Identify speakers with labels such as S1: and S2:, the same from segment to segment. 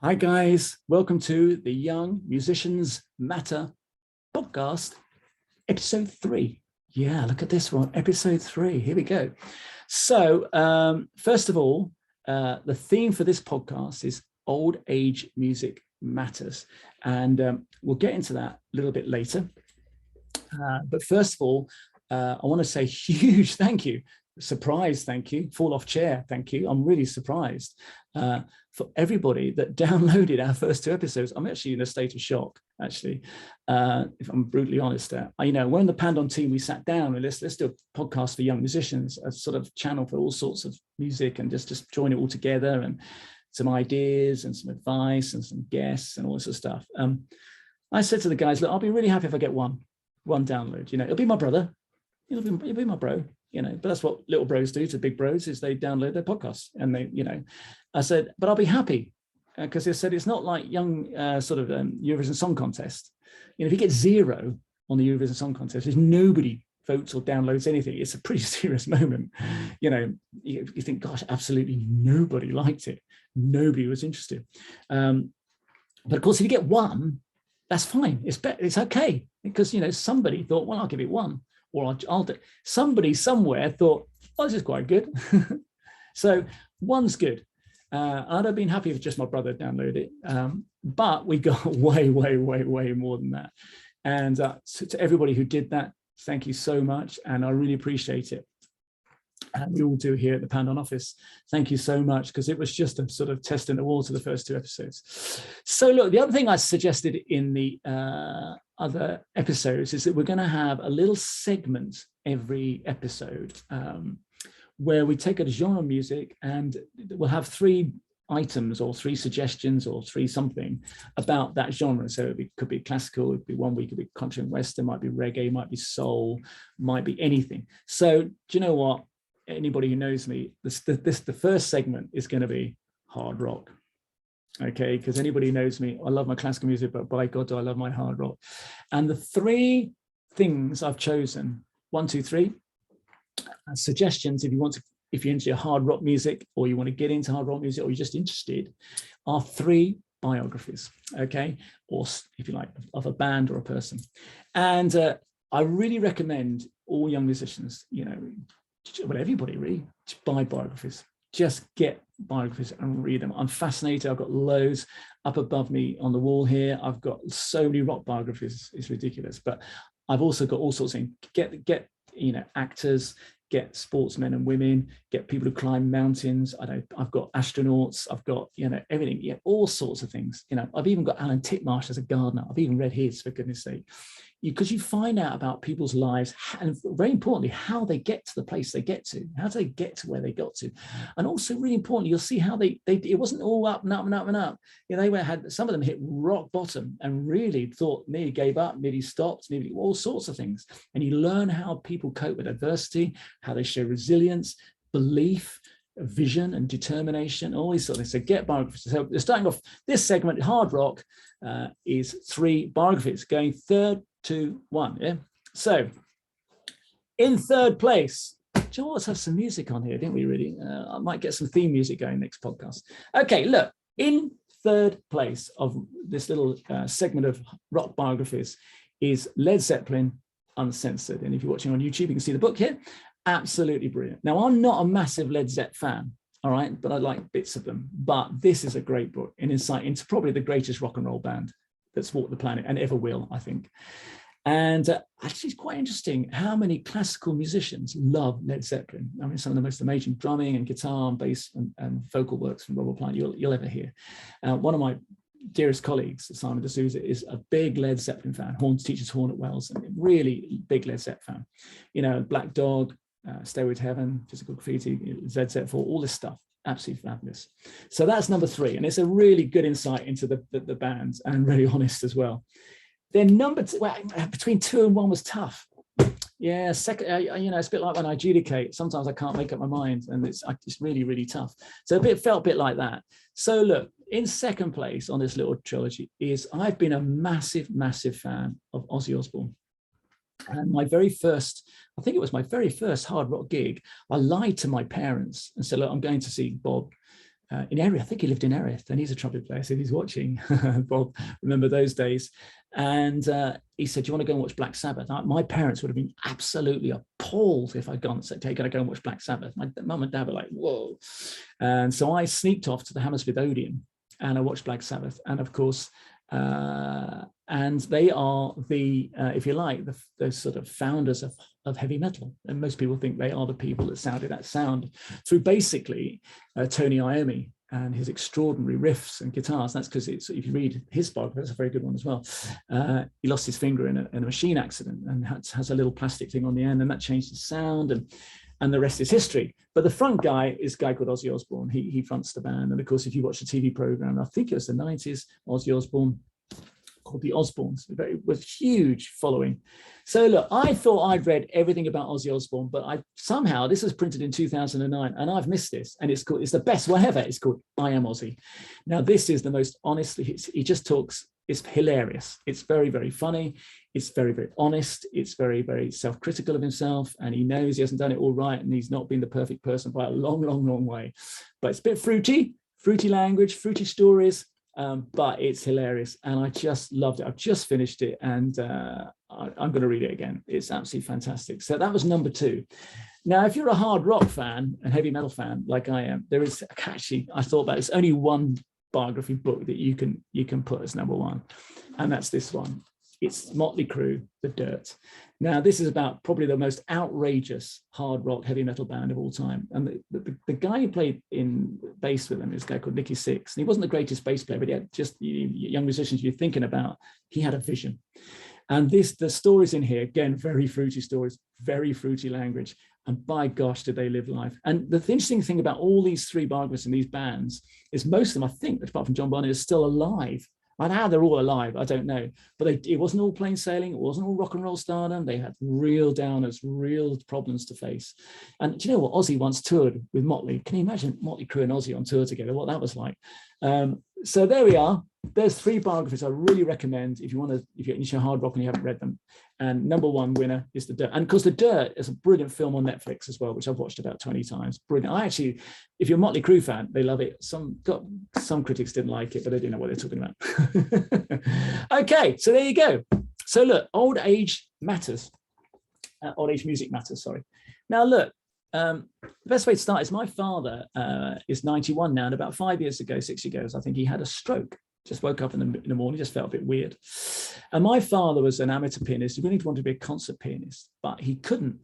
S1: Hi guys, welcome to the Young Musicians Matter podcast, episode 3. Yeah, look at this one, episode 3. Here we go. So first of all, the theme for this podcast is old age music matters. And we'll get into that a little bit later. But first of all, I want to say huge thank you. Surprise, thank you. Fall off chair, thank you. I'm really surprised for everybody that downloaded our first 2 episodes. I'm actually in a state of shock, actually, if I'm brutally honest. When the Pandon team, we sat down and let's do a podcast for young musicians, a sort of channel for all sorts of music, and just join it all together, and some ideas and some advice and some guests and all this sort of stuff. I said to the guys, look, I'll be really happy if I get one download. It'll be my brother, it'll be my bro. But that's what little bros do to big bros, is they download their podcasts. And I said, but I'll be happy, because they said it's not like young Eurovision Song Contest. If you get 0 on the Eurovision Song Contest, there's nobody votes or downloads anything. It's a pretty serious moment. You think, gosh, absolutely nobody liked it. Nobody was interested. But of course, if you get 1, that's fine. It's okay, because somebody thought, well, I'll give it 1. Or I'll do. Somebody somewhere thought, oh, this is quite good. So 1's good. I'd have been happy if just my brother downloaded it. But we got way more than that. And to everybody who did that, thank you so much. And I really appreciate it. And we all do here at the Pandon office. Thank you so much, because it was just a sort of test in the water, the first 2 episodes. So look, the other thing I suggested in the other episodes is that we're going to have a little segment every episode where we take a genre of music and we'll have 3 items or 3 suggestions or 3 something about that genre. So it could be classical, it could be one week, it could be country and western, might be reggae, might be soul, might be anything. So do you know what? Anybody who knows me, the first segment is going to be hard rock. Okay, because anybody who knows me, I love my classical music, but by God, do I love my hard rock. And the 3 things I've chosen, 1, 2, 3 suggestions, if you're into hard rock music, or you want to get into hard rock music, or you're just interested, are 3 biographies, okay, or if you like, of a band or a person. And I really recommend all young musicians, well, everybody really, to buy biographies. Just get biographies and read them. I'm fascinated. I've got loads up above me on the wall here. I've got so many rock biographies. It's ridiculous. But I've also got all sorts of things. Get actors, get sportsmen and women, get people who climb mountains. I've got astronauts. I've got everything. Yeah, all sorts of things. I've even got Alan Titmarsh as a gardener. I've even read his, for goodness sake. Because you find out about people's lives, and very importantly, how they get to the place they get to. How do they get to where they got to? And also, really importantly, you'll see how they it wasn't all up and up and up and up. They had, some of them hit rock bottom and really thought, nearly gave up, nearly stopped, nearly all sorts of things. And you learn how people cope with adversity, how they show resilience, belief, vision and determination, all these sort of things. So get biographies. So starting off this segment, hard rock, is 3 biographies, going 3rd, 2, 1. Yeah. So in 3rd place, let's have some music on here, didn't we? Really, I might get some theme music going next podcast. Okay, look, in 3rd place of this little segment of rock biographies is Led Zeppelin, Uncensored. And if you're watching on YouTube, you can see the book here. Absolutely brilliant. Now, I'm not a massive Led Zepp fan, all right, but I like bits of them. But this is a great book, an insight into probably the greatest rock and roll band that's walked the planet and ever will, I think. And actually, it's quite interesting how many classical musicians love Led Zeppelin. I mean, some of the most amazing drumming and guitar and bass and vocal works from Robert Plant you'll ever hear. One of my dearest colleagues, Simon D'Souza, is a big Led Zeppelin fan. Teaches horn at Wells, and really big Led Zeppelin fan. Black Dog, Stairway to Heaven, Physical Graffiti, Led Zeppelin, all this stuff. Absolutely fabulous. So that's number 3, and it's a really good insight into the bands, and really honest as well. Then number 2, well, between 2 and 1 was tough. Yeah, second, it's a bit like when I adjudicate. Sometimes I can't make up my mind, and it's really tough. So felt a bit like that. So look, in 2nd place on this little trilogy is, I've been a massive fan of Ozzy Osbourne. And my very first, I think it was my very first hard rock gig, I lied to my parents and said, look, I'm going to see Bob in Erith. I think he lived in Erith, and he's a trumpet player, so if he's watching, Bob, remember those days. And he said, do you want to go and watch Black Sabbath? My parents would have been absolutely appalled if I'd gone and said, hey, can I go and watch Black Sabbath? My mum and dad were like, whoa. And so I sneaked off to the Hammersmith Odeon, and I watched Black Sabbath. And of course, and they are the, if you like, the sort of founders of heavy metal. And most people think they are the people that sounded that sound through basically Tony Iommi and his extraordinary riffs and guitars. That's because if you read his biography, that's a very good one as well. He lost his finger in a machine accident and has a little plastic thing on the end, and that changed his sound, and the rest is history. But the front guy is a guy called Ozzy Osbourne. He fronts the band. And of course, if you watch the TV program, I think it was the 90s, Ozzy Osbourne, called the Osbournes. It was huge following. So look, I thought I'd read everything about Ozzy Osbourne, but somehow this was printed in 2009 and I've missed this. And it's the best one ever. It's called I Am Ozzy. Now this is the most honestly, he just talks, it's hilarious. It's very, very funny. It's very, very honest. It's very, very self-critical of himself. And he knows he hasn't done it all right. And he's not been the perfect person by a long, long, long way. But it's a bit fruity language, fruity stories. But it's hilarious, and I just loved it. I've just finished it, and I'm going to read it again. It's absolutely fantastic. So that was number 2. Now, if you're a hard rock fan and heavy metal fan like I am, there is actually, I thought about it, there's only one biography book that you can put as number 1, and that's this one. It's Motley Crue, The Dirt. Now, this is about probably the most outrageous hard rock heavy metal band of all time. And the guy who played in bass with them is a guy called Nicky Sixx. And he wasn't the greatest bass player, but he had just young musicians you're thinking about. He had a vision. And the stories in here, again, very fruity stories, very fruity language. And by gosh, did they live life. And the interesting thing about all these 3 biographies and these bands is most of them, I think, apart from John Bonham, is still alive. And how they're all alive, I don't know. But it wasn't all plain sailing. It wasn't all rock and roll stardom. They had real downers, real problems to face. And do you know what? Ozzy once toured with Motley. Can you imagine Motley Crue and Ozzy on tour together? What that was like. So there we are. There's 3 biographies I really recommend if you're into hard rock and you haven't read them. And number 1 winner is The Dirt. And of course, The Dirt is a brilliant film on Netflix as well, which I've watched about 20 times. Brilliant. I actually, if you're a Motley Crue fan, they love it. Some critics didn't like it, but they didn't know what they're talking about. Okay, so there you go. So look, old age matters. Old age music matters, sorry. Now look, the best way to start is my father is 91 now, and about 6 years ago, I think he had a stroke. Just woke up in the morning, just felt a bit weird. And my father was an amateur pianist. He really wanted to be a concert pianist, but he couldn't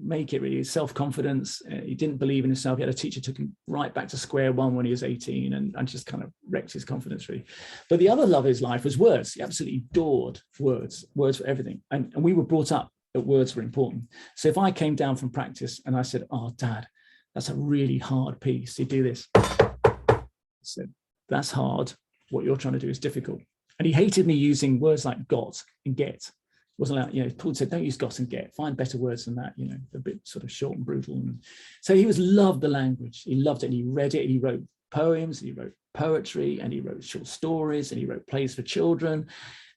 S1: make it really. Self-confidence, he didn't believe in himself. He had a teacher took him right back to square one when he was 18 and just kind of wrecked his confidence really. But the other love of his life was words. He absolutely adored words for everything. And we were brought up that words were important. So if I came down from practice and I said, oh, Dad, that's a really hard piece. He'd do this. I said, that's hard. What you're trying to do is difficult. And he hated me using words like got and get. Wasn't allowed, Paul said, don't use got and get, find better words than that, a bit sort of short and brutal. And so he loved the language. He loved it, and he read it, and he wrote poems, and he wrote poetry, and he wrote short stories, and he wrote plays for children,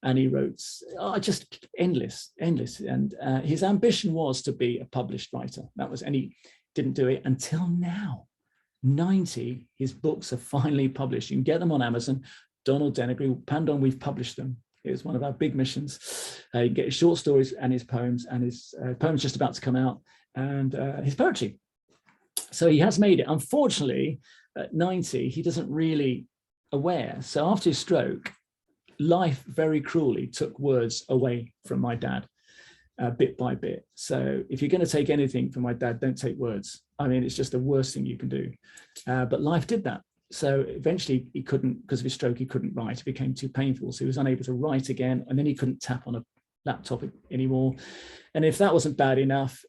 S1: and he wrote just endless. And his ambition was to be a published writer. And he didn't do it until now. 90, his books are finally published. You can get them on Amazon. Donald Dennery, Pandon, we've published them. It was one of our big missions. You get his short stories and his poems just about to come out, and his poetry. So he has made it. Unfortunately, at 90, he doesn't really aware. So after his stroke, life very cruelly took words away from my dad, bit by bit. So if you're going to take anything from my dad, don't take words. I mean, it's just the worst thing you can do. But life did that. So eventually he couldn't, because of his stroke, he couldn't write. It became too painful. So he was unable to write again. And then he couldn't tap on a laptop anymore. And if that wasn't bad enough,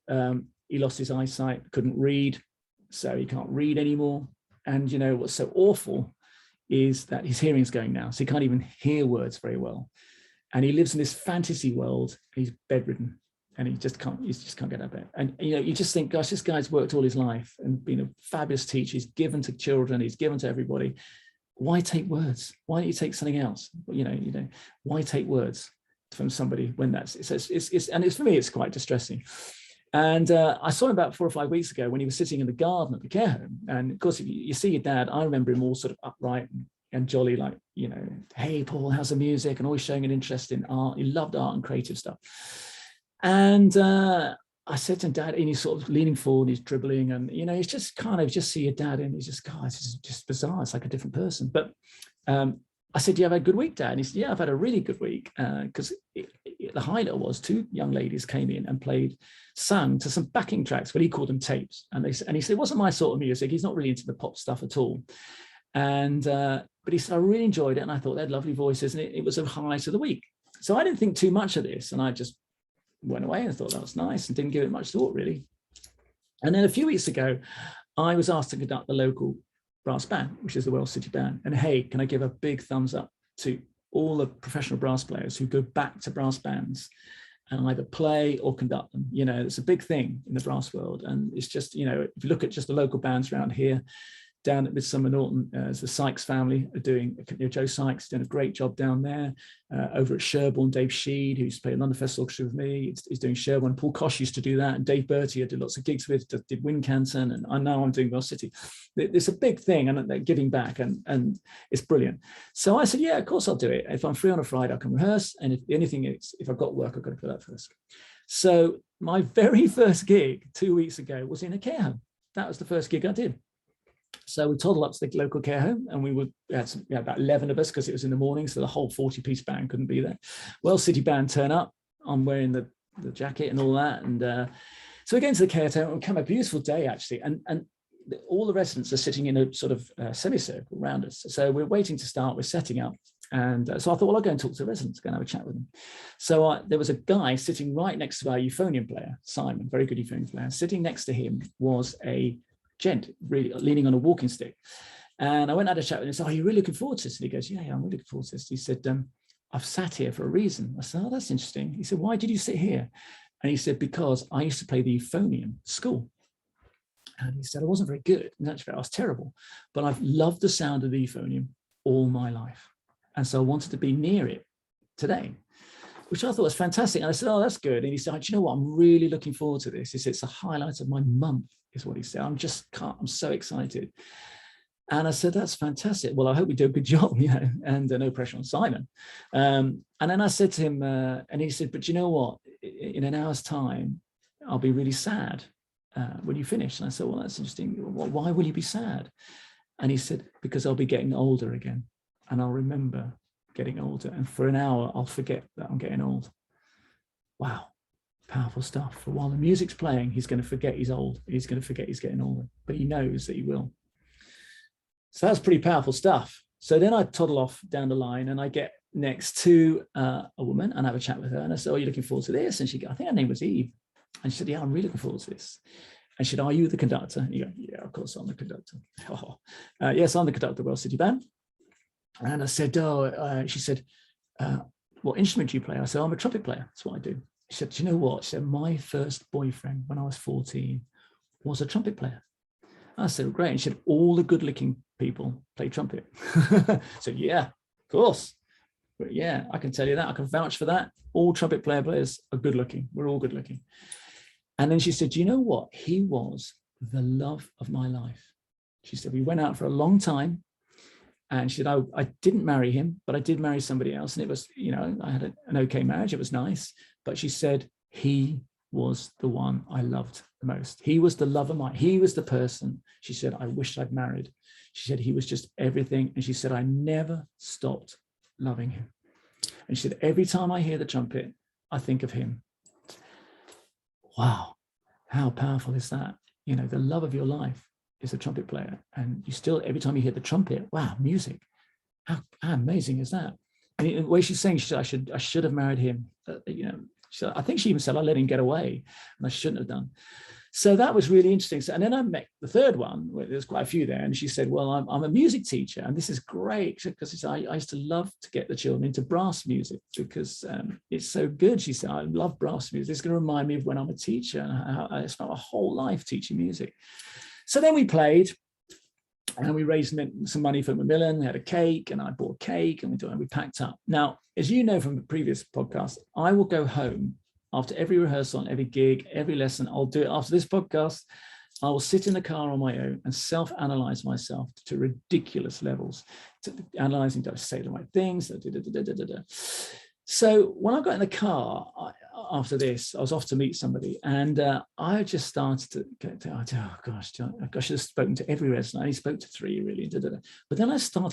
S1: he lost his eyesight, couldn't read. So he can't read anymore. And what's so awful is that his hearing's going now. So he can't even hear words very well. And he lives in this fantasy world. He's bedridden. And he just can't get out of bed. And you just think, gosh, this guy's worked all his life and been a fabulous teacher. He's given to children, he's given to everybody. Why take words? Why don't you take something else? Why take words from somebody when it's for me, it's quite distressing. And I saw him about 4 or 5 weeks ago when he was sitting in the garden at the care home. And of course, if you see your dad, I remember him all sort of upright and jolly, like, you know, hey, Paul, how's the music? And always showing an interest in art. He loved art and creative stuff. And I said to him, Dad, and he's sort of leaning forward, he's dribbling, and, you know, he's just kind of just see your dad, and he's just, God, it's just bizarre. It's like a different person. But I said, do you have a good week, Dad? And he said, yeah, I've had a really good week, because the highlight was 2 young ladies came in and sung to some backing tracks, what he called them tapes. And he said, it wasn't my sort of music. He's not really into the pop stuff at all. And but he said, I really enjoyed it, and I thought they had lovely voices, and it was a highlight of the week. So I didn't think too much of this, and I just went away and thought that was nice and didn't give it much thought, really. And then a few weeks ago, I was asked to conduct the local brass band, which is the Wells City Band. And hey, can I give a big thumbs up to all the professional brass players who go back to brass bands and either play or conduct them. You know, it's a big thing in the brass world. And it's just, you know, if you look at just the local bands around here, down at Midsummer Norton, the Sykes family are doing, Joe Sykes doing a great job down there. Over at Sherborne, Dave Sheed, who's played London Festival Orchestra with me, is doing Sherborne. Paul Kosh used to do that, and Dave Bertie I did lots of gigs with, did Wincanton, and I know I'm doing Wells City. It's a big thing, and they're giving back, and it's brilliant. So I said, yeah, of course I'll do it. If I'm free on a Friday, I can rehearse, and if I've got work, I've got to put that first. So my very first gig 2 weeks ago was in a care home. That was the first gig I did. So we toddled up to the local care home, and we had about 11 of us because it was in the morning, so the whole 40-piece band couldn't be there. Wells City Band turn up. I'm wearing the jacket and all that, and so we get into the care home. It became a beautiful day, actually, and all the residents are sitting in a sort of semicircle around us. So we're waiting to start. We're setting up, and so I thought, well, I'll go and talk to the residents, go and have a chat with them. So there was a guy sitting right next to our euphonium player, Simon, very good euphonium player. Sitting next to him was a gent, really leaning on a walking stick. And I went and had a chat with him and said, oh, you're really looking forward to this? And he goes, yeah, I'm really looking forward to this. He said, I've sat here for a reason. I said, oh, that's interesting. He said, why did you sit here? And he said, because I used to play the euphonium at school. And he said, I wasn't very good. And actually, I was terrible. But I've loved the sound of the euphonium all my life. And so I wanted to be near it today, which I thought was fantastic. And I said, oh, that's good. And he said, do you know what? I'm really looking forward to this. He said, it's the highlight of my month, is what he said. I'm so excited. And I said, that's fantastic. Well, I hope we do a good job, you know, and no pressure on Simon. And then I said to him, and he said, but you know what? In an hour's time, I'll be really sad when you finish. And I said, well, that's interesting. Why will you be sad? And he said, because I'll be getting older again. And I'll remember getting older. And for an hour, I'll forget that I'm getting old. Wow. Powerful stuff. For while the music's playing, he's going to forget he's old. He's going to forget he's getting older, but he knows that he will. So that's pretty powerful stuff. So then I toddle off down the line, and I get next to a woman and I have a chat with her. And I said, oh, are you looking forward to this? And I think her name was Eve. And she said, yeah, I'm really looking forward to this. And she said, are you the conductor? And you go, yeah, of course I'm the conductor. Oh, yes, I'm the conductor of Wells City Band. And I said, she said, what instrument do you play? I said, I'm a trumpet player. That's what I do. She said, do you know what? She said, my first boyfriend when I was 14 was a trumpet player. I said, great. And she said, all the good-looking people play trumpet. So yeah, of course. But yeah, I can tell you that. I can vouch for that. All trumpet players are good-looking. We're all good-looking. And then she said, do you know what? He was the love of my life. She said, we went out for a long time. And she said, I didn't marry him, but I did marry somebody else. And it was, you know, I had an okay marriage. It was nice. But she said, he was the one I loved the most. He was the love of mine. He was the person, she said, I wished I'd married. She said, he was just everything. And she said, I never stopped loving him. And she said, every time I hear the trumpet, I think of him. Wow. How powerful is that? You know, the love of your life is a trumpet player, and you still, every time you hear the trumpet, wow, music, how amazing is that? And the way she's saying, she said, I should have married him. You know, I think she even said I let him get away, and I shouldn't have done. So that was really interesting. So, and then I met the third one, where there's quite a few there, and she said, well, I'm a music teacher, and this is great because I used to love to get the children into brass music because it's so good. She said, I love brass music. It's going to remind me of when I'm a teacher, and I spent my whole life teaching music. So then we played, and we raised some money for Macmillan. We had a cake, and I bought cake, and we packed up. Now, as you know from the previous podcast, I will go home after every rehearsal, every gig, every lesson, I'll do it after this podcast. I will sit in the car on my own and self-analyze myself to ridiculous levels, to analyzing, do I say the right things? So when I got in the car after this, I was off to meet somebody, and I just started to get to, oh gosh, I should have spoken to every resident. I only spoke to 3 really. But then I stop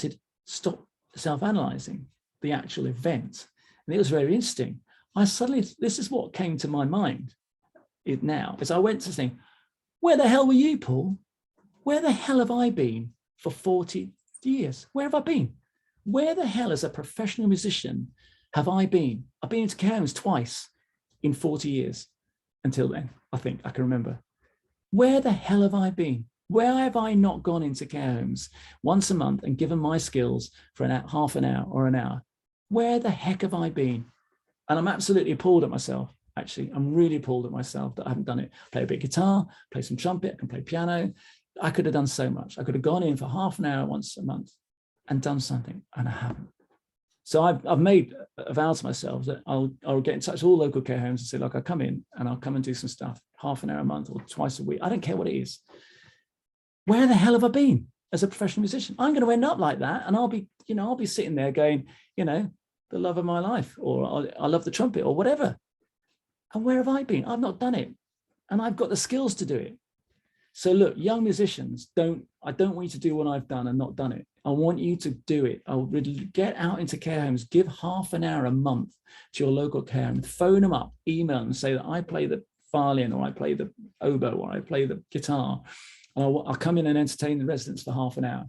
S1: self-analyzing the actual event. And it was very interesting. This is what came to my mind now, is I went to think, where the hell were you, Paul? Where the hell have I been for 40 years? Where have I been? Where the hell as a professional musician have I been? I've been into care homes twice in 40 years until then, I think I can remember. Where the hell have I been? Where have I not gone into care homes once a month and given my skills for half an hour or an hour? Where the heck have I been? And I'm absolutely appalled at myself. Actually, I'm really appalled at myself that I haven't done it. Play a bit of guitar, play some trumpet, I can play piano. I could have done so much. I could have gone in for half an hour once a month and done something, and I haven't. So I've made a vow to myself that I'll get in touch with all local care homes and say, look, I'll come in and I'll come and do some stuff, half an hour a month or twice a week. I don't care what it is. Where the hell have I been as a professional musician? I'm going to end up like that, and I'll be sitting there going, the love of my life, or I love the trumpet, or whatever. And where have I been? I've not done it. And I've got the skills to do it. So look, young musicians, I don't want you to do what I've done and not done it. I want you to do it. I'll get out into care homes, give half an hour a month to your local care home, phone them up, email them, say that I play the violin, or I play the oboe, or I play the guitar. I'll come in and entertain the residents for half an hour.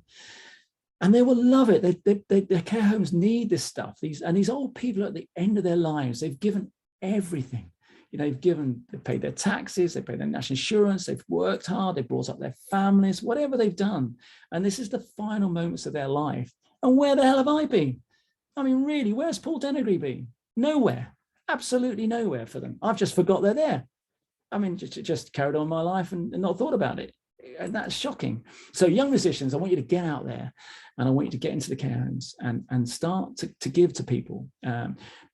S1: And they will love it. Their care homes need this stuff. These old people are at the end of their lives. They've given everything. They've paid their taxes, they paid their national insurance, they've worked hard, they've brought up their families, whatever they've done. And this is the final moments of their life. And where the hell have I been? I mean, really, where's Paul Dennery been? Nowhere, absolutely nowhere for them. I've just forgot they're there. I mean, just carried on my life and not thought about it. And that's shocking. So young musicians, I want you to get out there, and I want you to get into the care homes and start to give to people.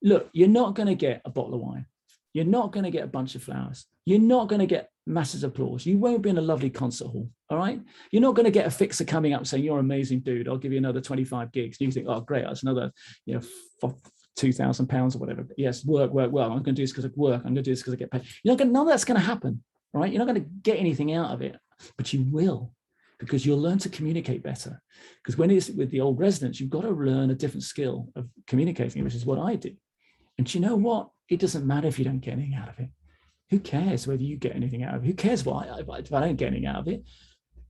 S1: Look, you're not going to get a bottle of wine. You're not going to get a bunch of flowers. You're not going to get massive applause. You won't be in a lovely concert hall, all right? You're not going to get a fixer coming up saying, you're an amazing dude, I'll give you another 25 gigs. You think, oh, great, that's another, £2,000 or whatever. But yes, work. I'm going to do this because I work. I'm going to do this because I get paid. None of that's going to happen, right? You're not going to get anything out of it, but you will, because you'll learn to communicate better. Because when it's with the old residents, you've got to learn a different skill of communicating, which is what I did. And do you know what? It doesn't matter if you don't get anything out of it. Who cares whether you get anything out of it? Who cares if I don't get anything out of it?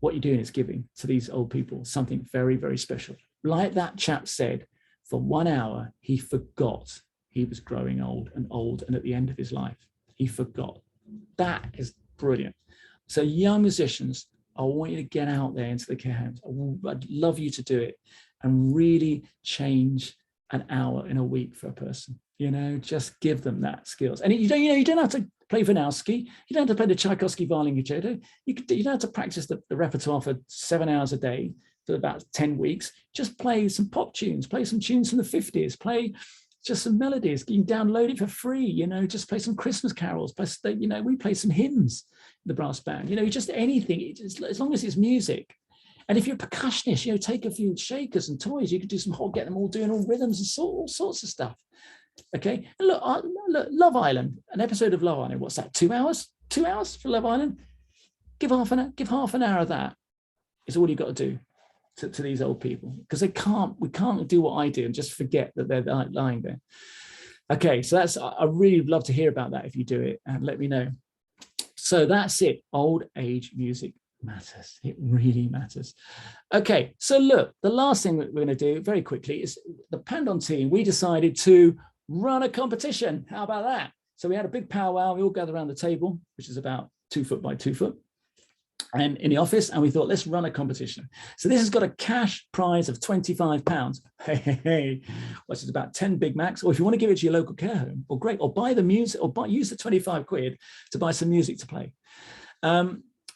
S1: What you're doing is giving to these old people something very, very special. Like that chap said, for 1 hour, he forgot he was growing old, and at the end of his life, he forgot. That is brilliant. So young musicians, I want you to get out there into the care homes. I'd love you to do it and really change an hour in a week for a person. Just give them that skills. And you don't have to play Vinowski. You don't have to play the Tchaikovsky violin concerto. You don't have to practice the repertoire for 7 hours a day for about 10 weeks. Just play some pop tunes, play some tunes from the 50s, play just some melodies. You can download it for free, just play some Christmas carols. We play some hymns, the brass band, just anything, as long as it's music. And if you're a percussionist, take a few shakers and toys. You could do get them all doing all rhythms and all sorts of stuff. Okay, and look, Love Island, an episode of Love Island. What's that? 2 hours? 2 hours for Love Island? Give half an hour of that. Is all you've got to do to these old people, because we can't do what I do and just forget that they're lying there. Okay, so I really love to hear about that if you do it, and let me know. So that's it. Old age music matters. It really matters. Okay, so look, the last thing that we're going to do very quickly is the Pandon team. We decided to run a competition. How about that? So we had a big powwow. We all gathered around the table, which is about 2 foot by 2 foot, and in the office, and we thought, let's run a competition. So this has got a cash prize of £25. Which is about 10 Big Macs. Or if you want to give it to your local care home, or great, or buy the music, or use the 25 quid to buy some music to play.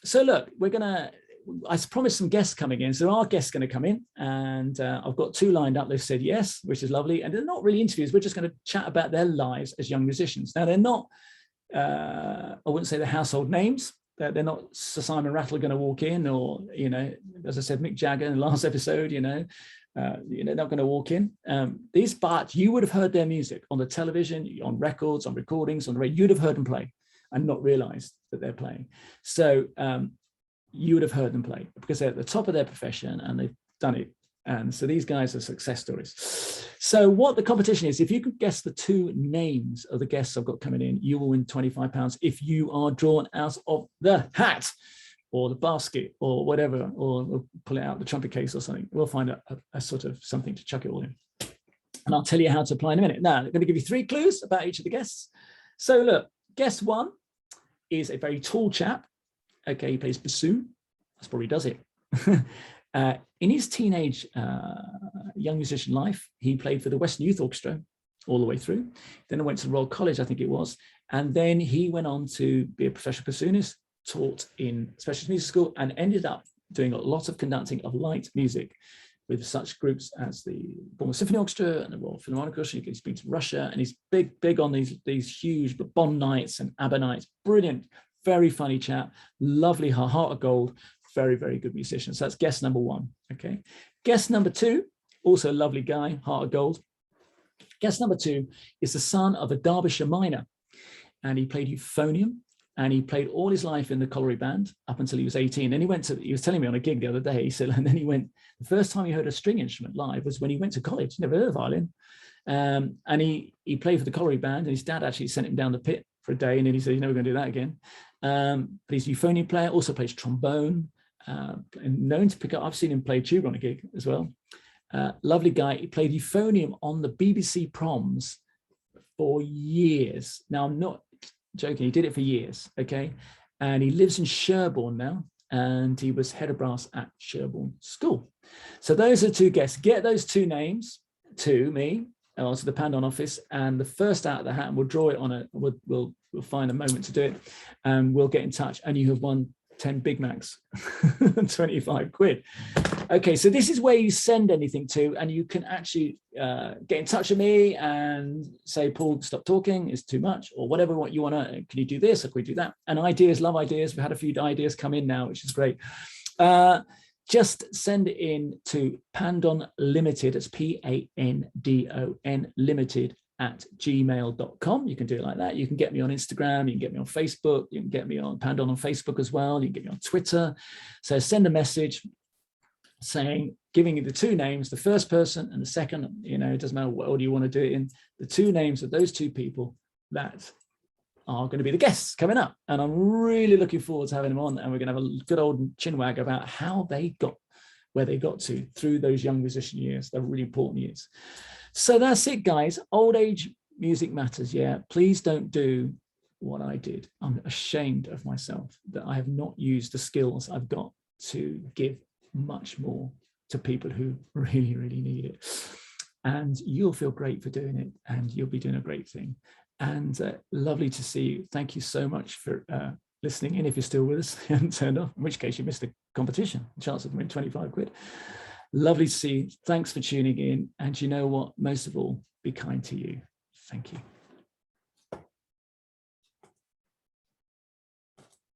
S1: So look, I promised some guests coming in. So there are guests going to come in, and I've got 2 lined up. They've said yes, which is lovely. And they're not really interviews. We're just going to chat about their lives as young musicians. Now, they're not I wouldn't say they're household names. They're not Sir Simon Rattle going to walk in, or, you know, as I said, Mick Jagger in the last episode, you know, they're not going to walk in. But you would have heard their music on the television, on records, on recordings, on the radio. You'd have heard them play and not realized that they're playing. So you would have heard them play because they're at the top of their profession and they've done it. And so these guys are success stories. So what the competition is, if you could guess the two names of the guests I've got coming in, you will win £25 if you are drawn out of the hat or the basket or whatever, or we'll pull it out the trumpet case or something. We'll find a sort of something to chuck it all in. And I'll tell you how to apply in a minute. Now, I'm going to give you 3 clues about each of the guests. So look, guest 1 is a very tall chap. Okay, he plays bassoon. That's probably does it. In his teenage young musician life, he played for the Western Youth Orchestra all the way through. Then I went to the Royal College, I think it was. And then he went on to be a professional bassoonist, taught in specialist music school, and ended up doing a lot of conducting of light music with such groups as the Bournemouth Symphony Orchestra and the Royal Philharmonic Orchestra. He's been to Russia, and he's big on these huge Bonn nights and ABBA nights. Brilliant, very funny chap, lovely heart of gold. Very, very good musician. So that's guest number 1. Okay. Guest number 2, also a lovely guy, heart of gold. Guest number 2 is the son of a Derbyshire miner, and he played euphonium, and he played all his life in the colliery band up until he was 18. Then he was telling me on a gig the other day, he said, and then he went, the first time he heard a string instrument live was when he went to college. He never heard of violin. And he played for the colliery band, and his dad actually sent him down the pit for a day, and then he said, he's never going to do that again. But he's a euphonium player, also plays trombone. And known to pick up, I've seen him play tuba on a gig as well. Lovely guy. He played euphonium on the BBC proms for years. Now, I'm not joking, he did it for years, okay? And he lives in Sherborne now, and he was head of brass at Sherborne School. So those are 2 guests. Get those 2 names to me, or to the Pandon office, and the first out of the hat, and we'll draw it on it. We'll find a moment to do it, and we'll get in touch, and you have won 10 Big Macs, 25 quid. Okay, so this is where you send anything to, and you can actually get in touch with me and say, Paul, stop talking, it's too much, or whatever what you want to, can you do this, or can we do that? And ideas, love ideas. We've had a few ideas come in now, which is great. Just send it in to Pandon Limited, it's PANDON Limited @gmail.com. You can do it like that. You can get me on Instagram, you can get me on Facebook, you can get me on Pandon on Facebook as well, you can get me on Twitter. So send a message saying, giving you the 2 names, the first person and the second, you know, it doesn't matter what order you want to do it in, the 2 names of those 2 people that are going to be the guests coming up. And I'm really looking forward to having them on, and we're going to have a good old chinwag about how they got where they got to through those young musician years. They're really important years. So that's it, guys. Old age music matters. Yeah, please don't do what I did. I'm ashamed of myself that I have not used the skills I've got to give much more to people who really, really need it. And you'll feel great for doing it, and you'll be doing a great thing. And lovely to see you. Thank you so much for listening in. If you're still with us and turned off, in which case you missed the competition, chance of winning 25 quid. Lovely to see you. Thanks for tuning in. And you know what? Most of all, be kind to you. Thank you.